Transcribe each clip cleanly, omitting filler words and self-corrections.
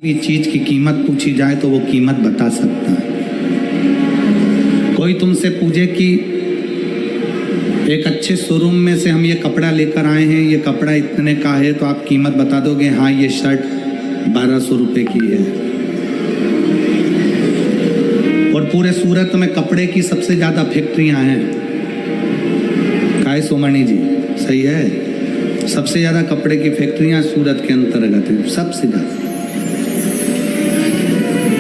भी चीज की कीमत पूछी जाए तो वो कीमत बता सकता है। कोई तुमसे पूछे कि एक अच्छे शोरूम में से हम ये कपड़ा लेकर आए हैं, ये कपड़ा इतने का है, तो आप कीमत बता दोगे? हाँ, ये शर्ट 1200 रुपये की है। और पूरे सूरत में कपड़े की सबसे ज्यादा फैक्ट्रियां हैं। काय सोमणी जी, सही है? सबसे ज्यादा कपड़े की फैक्ट्रियां सूरत के अंतर्गत है, सबसे ज्यादा।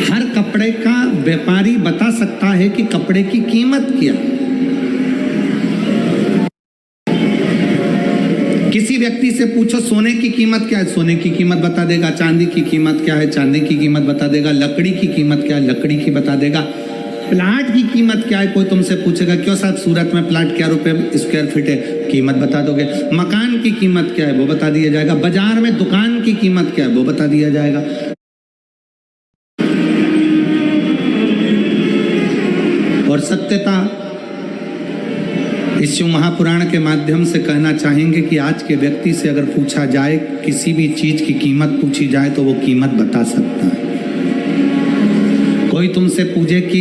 हर कपड़े का व्यापारी बता सकता है कि कपड़े की कीमत क्या। किसी व्यक्ति से पूछो सोने की कीमत क्या है, सोने की कीमत बता देगा। चांदी की कीमत क्या है, चांदी की कीमत बता देगा। लकड़ी की कीमत क्या है, लकड़ी की बता देगा। प्लाट की कीमत क्या है, कोई तुमसे पूछेगा क्यों साहब सूरत में प्लाट क्या रुपए स्क्वायर फीट है, कीमत बता दोगे। मकान की कीमत क्या है वो बता दिया जाएगा। बाजार में दुकान की कीमत क्या है वो बता दिया जाएगा। और सत्यता इस शिव महापुराण के माध्यम से कहना चाहेंगे कि आज के व्यक्ति से अगर पूछा जाए, किसी भी चीज की कीमत पूछी जाए तो वो कीमत बता सकता है। कोई तुमसे पूछे कि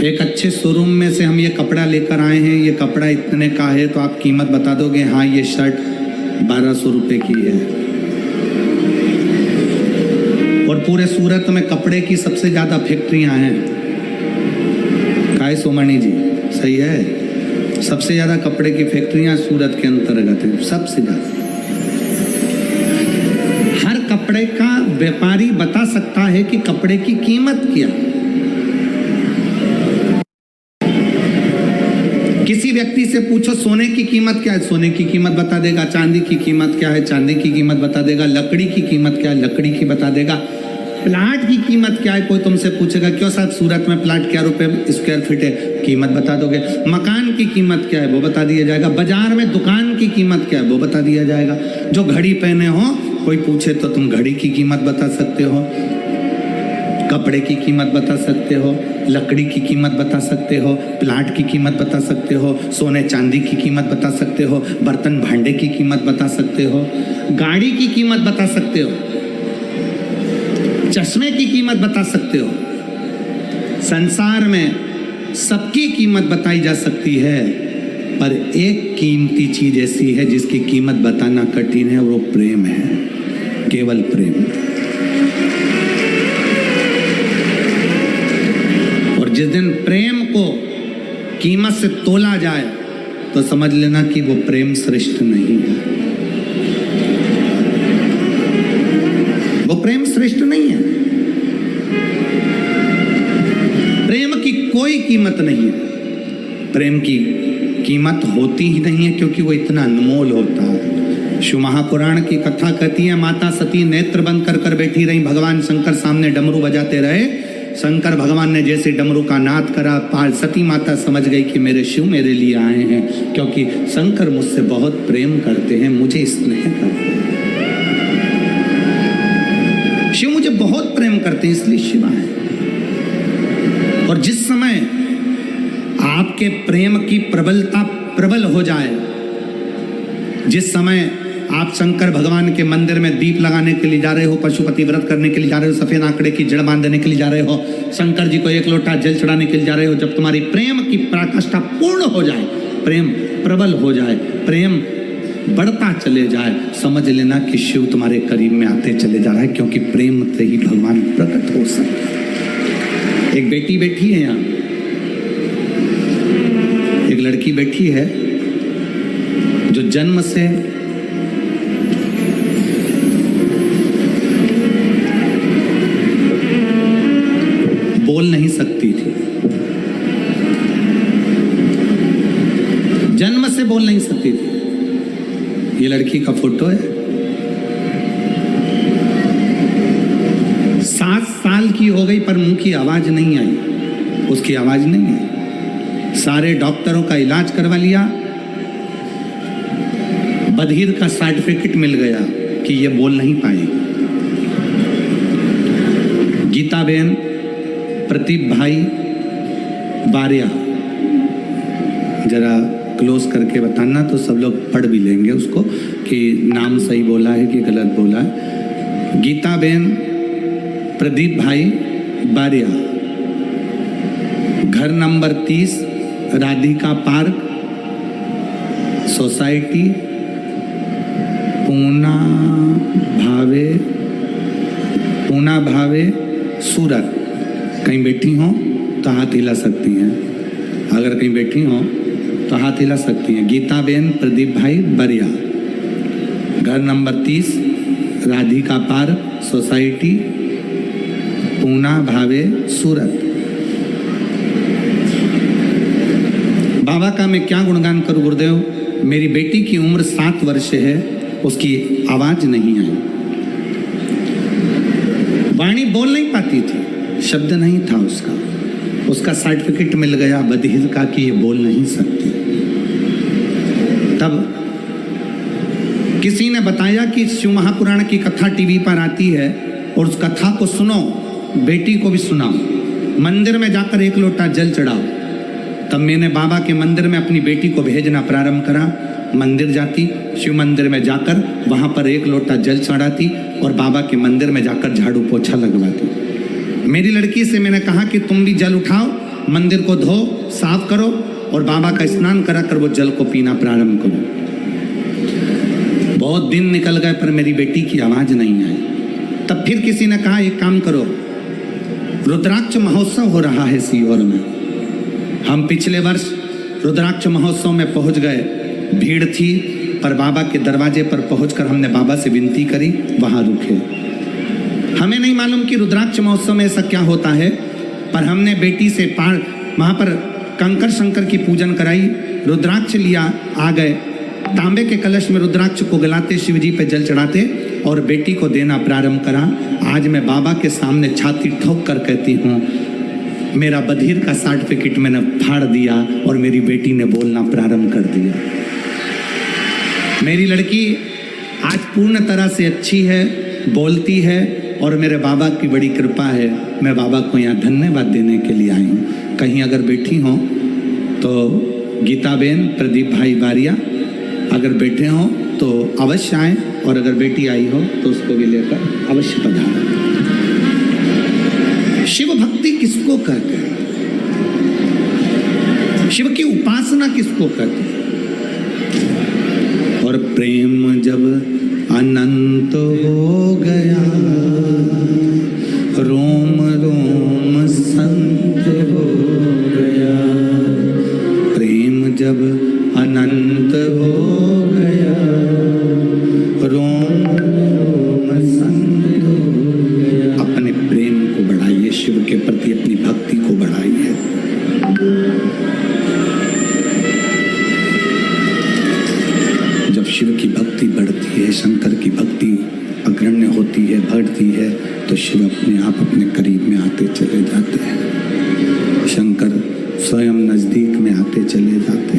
एक अच्छे शोरूम में से हम ये कपड़ा लेकर आए हैं, ये कपड़ा इतने का है, तो आप कीमत बता दोगे? हाँ, ये शर्ट 1200 रुपये की है। और पूरे सूरत में कपड़े की सबसे ज्यादा फैक्ट्रियां हैं। काय सोमणी जी, सही है? सबसे ज्यादा कपड़े की फैक्ट्रियां सूरत के अंतर्गत है, सबसे ज्यादा। हर कपड़े का व्यापारी बता सकता है कि कपड़े की कीमत क्या। किसी व्यक्ति से पूछो सोने की कीमत क्या है, सोने की कीमत बता देगा। चांदी की कीमत क्या है, चांदी की कीमत बता देगा। लकड़ी की कीमत क्या है, लकड़ी की बता देगा। प्लाट की कीमत क्या है, कोई तुमसे पूछेगा क्यों साहब सूरत में प्लाट क्या रुपए स्क्वायर फीट है, कीमत बता दोगे। मकान की कीमत क्या है वो बता दिया जाएगा। बाजार में दुकान की कीमत क्या है वो बता दिया जाएगा। जो घड़ी पहने हो, कोई पूछे तो तुम घड़ी की कीमत बता सकते हो, कपड़े की कीमत बता सकते हो, लकड़ी की कीमत बता सकते हो, प्लाट की कीमत बता सकते हो, सोने चांदी की कीमत बता सकते हो, बर्तन भांडे की कीमत बता सकते हो, गाड़ी की कीमत बता सकते हो, चश्मे की कीमत बता सकते हो। संसार में सबकी कीमत बताई जा सकती है, पर एक कीमती चीज ऐसी है जिसकी कीमत बताना कठिन है, वो प्रेम है, केवल प्रेम। और जिस दिन प्रेम को कीमत से तोला जाए तो समझ लेना कि वो प्रेम श्रेष्ठ नहीं है, वो प्रेम श्रेष्ठ नहीं है। प्रेम की कोई कीमत नहीं है, प्रेम की कीमत होती ही नहीं है, क्योंकि वो इतना अनमोल होता है। शिव महापुराण की कथा कहती है, माता सती नेत्र बंद कर कर बैठी रही, भगवान शंकर सामने डमरू बजाते रहे। शंकर भगवान ने जैसे डमरू का नाद करा, सती माता समझ गई कि मेरे शिव मेरे लिए आए हैं, क्योंकि शंकर मुझसे बहुत प्रेम करते हैं, मुझे स्नेह करते हैं। शिव मुझे बहुत प्रेम करते हैं, इसलिए शिव आए। और जिस समय आपके प्रेम की प्रबलता प्रबल हो जाए, जिस समय आप शंकर भगवान के मंदिर में दीप लगाने के लिए जा रहे हो, पशुपति व्रत करने के लिए जा रहे हो, सफेद आंकड़े की जड़ बांधने के लिए जा रहे हो, शंकर जी को एक लोटा जल चढ़ाने के लिए जा रहे हो, जब तुम्हारी प्रेम की पराकाष्ठा पूर्ण हो जाए, प्रेम प्रबल हो जाए, प्रेम बढ़ता चले जाए, समझ लेना कि शिव तुम्हारे करीब में आते चले जा रहा है, क्योंकि प्रेम से ही भगवान प्रकट हो सकते हैं। एक बेटी बैठी है यहाँ, एक लड़की बैठी है जो जन्म से बोल नहीं सकती थी, जन्म से बोल नहीं सकती थी। ये लड़की का फोटो है, 7 साल की हो गई पर मुंह की आवाज नहीं आई, उसकी आवाज नहीं आई। सारे डॉक्टरों का इलाज करवा लिया, बधिर का सर्टिफिकेट मिल गया कि ये बोल नहीं पाएगी। गीता बहन, प्रदीप भाई बारिया, जरा क्लोज करके बताना तो सब लोग पढ़ भी लेंगे उसको कि नाम सही बोला है कि गलत बोला है। गीताबेन प्रदीप भाई बारिया, घर number 30, Radhika park, society, Poona भावे, सूरत। कहीं बैठी हो तो हाथ हिला सकती हैं, अगर कहीं बैठी हो तो हाथ हिला सकती हैं। गीताबेन प्रदीप भाई बारिया, घर number 30, Radhika park, society, Poona भावे, सूरत। बाबा का मैं क्या गुणगान करूं गुरुदेव। मेरी बेटी की उम्र 7 वर्ष है, उसकी आवाज नहीं आई, वाणी बोल नहीं पाती थी, शब्द नहीं था उसका सर्टिफिकेट मिल गया बधिर का कि ये बोल नहीं सकती। तब किसी ने बताया कि शिव महापुराण की कथा टीवी पर आती है और उस कथा को सुनो, बेटी को भी सुनाओ, मंदिर में जाकर 1 लोटा जल चढ़ाओ। तब मैंने बाबा के मंदिर में अपनी बेटी को भेजना प्रारंभ करा। मंदिर जाती, शिव मंदिर में जाकर वहाँ पर 1 लोटा जल चढ़ाती और बाबा के मंदिर में जाकर झाड़ू पोछा लगवाती। मेरी लड़की से मैंने कहा कि तुम भी जल उठाओ, मंदिर को धो साफ करो और बाबा का स्नान करा कर वो जल को पीना प्रारंभ करो। बहुत दिन निकल गए पर मेरी बेटी की आवाज़ नहीं आई। तब फिर किसी ने कहा एक काम करो, रुद्राक्ष महोत्सव हो रहा है सीहोर में। हम पिछले वर्ष रुद्राक्ष महोत्सव में पहुंच गए, भीड़ थी पर बाबा के दरवाजे पर पहुंचकर हमने बाबा से विनती करी, वहां रुके। हमें नहीं मालूम कि रुद्राक्ष महोत्सव में ऐसा क्या होता है, पर हमने बेटी से वहां पर कंकर शंकर की पूजन कराई, रुद्राक्ष लिया, आ गए, तांबे के कलश में रुद्राक्ष को गलाते, शिव जी पे जल चढ़ाते और बेटी को देना प्रारंभ करा। आज मैं बाबा के सामने छाती ठोक कर कहती हूँ, मेरा बधिर का सर्टिफिकेट मैंने फाड़ दिया और मेरी बेटी ने बोलना प्रारंभ कर दिया। मेरी लड़की आज पूर्ण तरह से अच्छी है, बोलती है और मेरे बाबा की बड़ी कृपा है। मैं बाबा को यहाँ धन्यवाद देने के लिए आई हूँ। कहीं अगर बैठी हो तो गीताबेन प्रदीप भाई बारिया अगर बैठे हो तो अवश्य आए, और अगर बेटी आई हो तो उसको भी लेकर अवश्य पधारें। शिव भक्ति किसको कहते हैं, शिव की उपासना किसको कहते हैं। और प्रेम जब अनंत हो गया, रोम रोम संत हो गया। प्रेम जब अनंत हो गया, रोम रोम संत हो गया। अपने प्रेम को बढ़ाइए, शिव के प्रति अपनी भक्ति को बढ़ाइए। जब शिव की भक्ति बढ़ती है, शंकर की भक्ति अग्रण्य होती है, बढ़ती है, तो शिव अपने आप अपने करीब में आते चले जाते हैं, शंकर स्वयं नजदीक में आते चले जाते हैं।